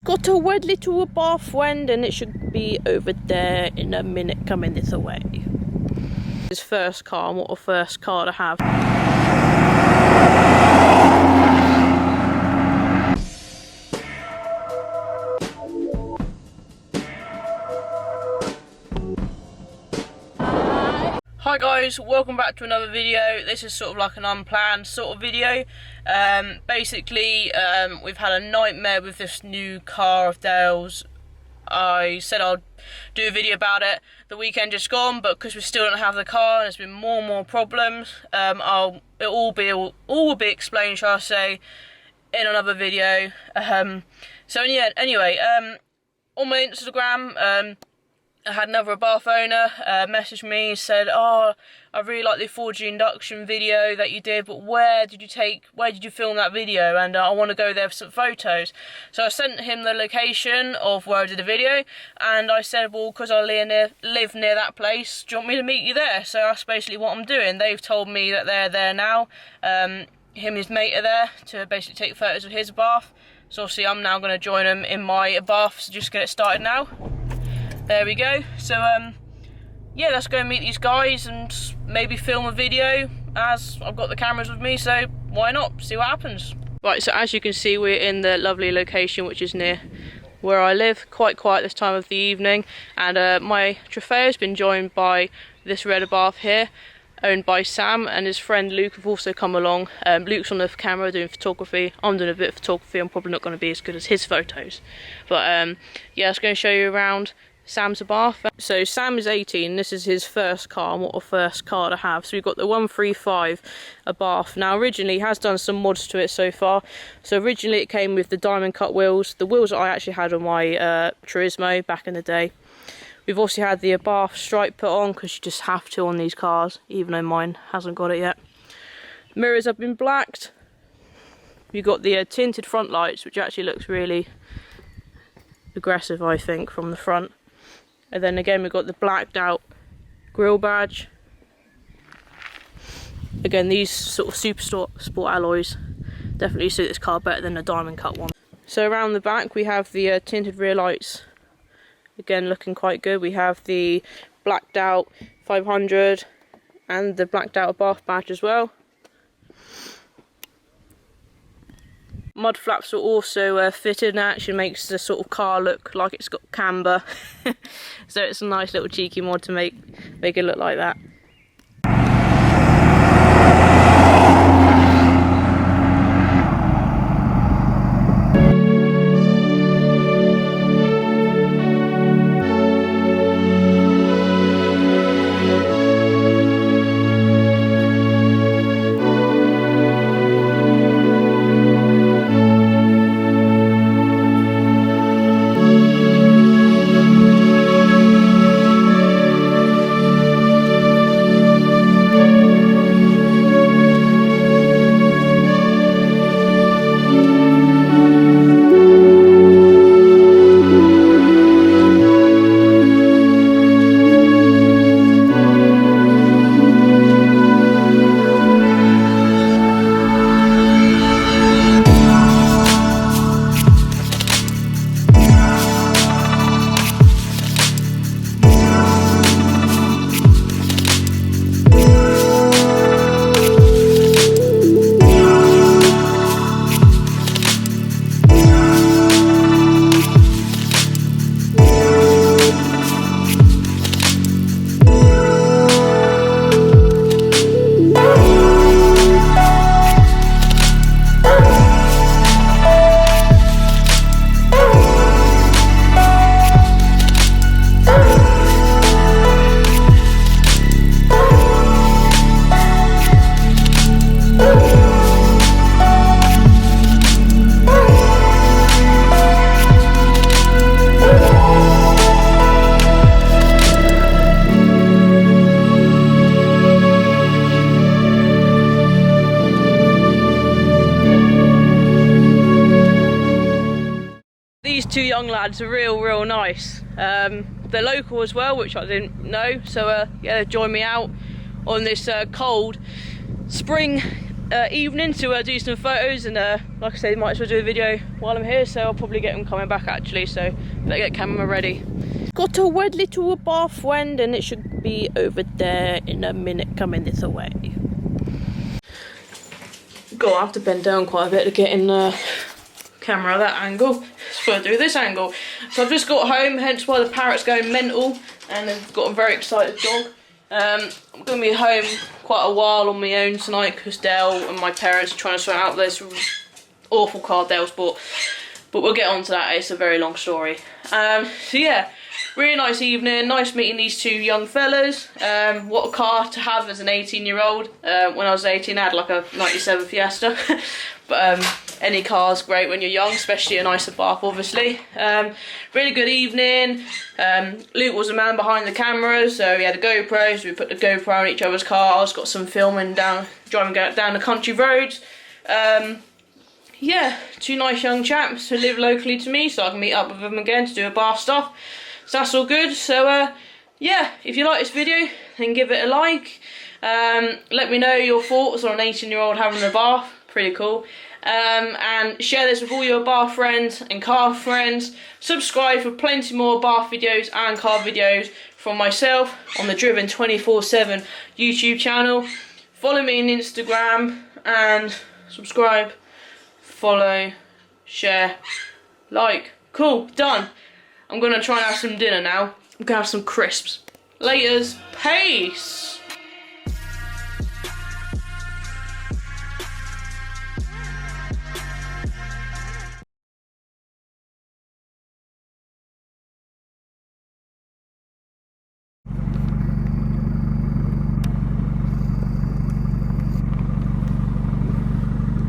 got a wet little Abarth friend, and it should be over there in a minute coming this way. His first car, and what a first car to have. Hi guys, welcome back to another video. This is sort of like an unplanned sort of video. Basically, we've had a nightmare with this new car of Dale's. I said I'll do a video about it the weekend just gone, but because we still don't have the car and there's been more and more problems, it all will be explained, shall I say, in another video. So yeah, anyway, on my Instagram, I had another Abarth owner message me and said, "Oh, I really like the 4G induction video that you did, but where did you film that video? And I want to go there for some photos." So I sent him the location of where I did the video, and I said, well, because I live near that place, do you want me to meet you there? So that's basically what I'm doing. They've told me that they're there now. Him and his mate are there to basically take photos of his Abarth. So obviously I'm now going to join them in my Abarth, so just get it started now. There we go. So yeah, let's go and meet these guys and maybe film a video, as I've got the cameras with me, so why not? See what happens. Right, so as you can see, we're in the lovely location which is near where I live. Quite quiet this time of the evening, and my Trofeo has been joined by this red Abarth here, owned by Sam, and his friend Luke have also come along. Luke's on the camera doing photography. I'm doing a bit of photography. I'm probably not going to be as good as his photos, but yeah, I was going to show you around Sam's Abarth. So Sam is 18, this is his first car, and what a first car to have. So we've got the 135 Abarth. Now originally he has done some mods to it so far. So originally it came with the diamond cut wheels, the wheels that I actually had on my Turismo back in the day. We've also had the Abarth stripe put on, because you just have to on these cars, even though mine hasn't got it yet. Mirrors have been blacked. You've got the tinted front lights, which actually looks really aggressive, I think, from the front. And then again, we've got the blacked out grille badge. Again, these sort of super sport alloys definitely suit this car better than the diamond cut one. So around the back we have the tinted rear lights, again looking quite good. We have the blacked out 500 and the blacked out Abarth badge as well. Mud flaps are also fitted, and actually makes the sort of car look like it's got camber. So it's a nice little cheeky mod to make it look like that. Two young lads are real nice. They're local as well, which I didn't know, so yeah, they joined me out on this cold spring evening to do some photos, and like I said, might as well do a video while I'm here, so I'll probably get them coming back actually, so better get camera ready. Got a wed little Abarth friend, and it should be over there in a minute, coming this way. I have to bend down quite a bit to get in the camera at that angle. So I'll do this angle. So I've just got home, hence why the parrot's going mental, and I've got a very excited dog. I'm going to be home quite a while on my own tonight because Dale and my parents are trying to sort out this awful car Dale's bought. But we'll get on to that, it's a very long story. So yeah, really nice evening, nice meeting these two young fellas. What a car to have as an 18-year-old. When I was 18 I had like a 97 Fiesta. But any car's great when you're young, especially a nice Abarth obviously. Really good evening. Luke was the man behind the camera, so he had a GoPro, so we put the GoPro on each other's cars, got some filming driving down the country roads. Yeah, two nice young chaps who live locally to me, so I can meet up with them again to do Abarth stuff. So that's all good. So yeah, if you like this video, then give it a like. Let me know your thoughts on an 18-year-old having a Abarth. Pretty cool. And share this with all your Abarth friends and car friends. Subscribe for plenty more Abarth videos and car videos from myself on the Driven 24/7 YouTube channel. Follow me on Instagram and subscribe, follow, share, like. Cool, done. I'm gonna try and have some dinner now. I'm gonna have some crisps. Laters, peace.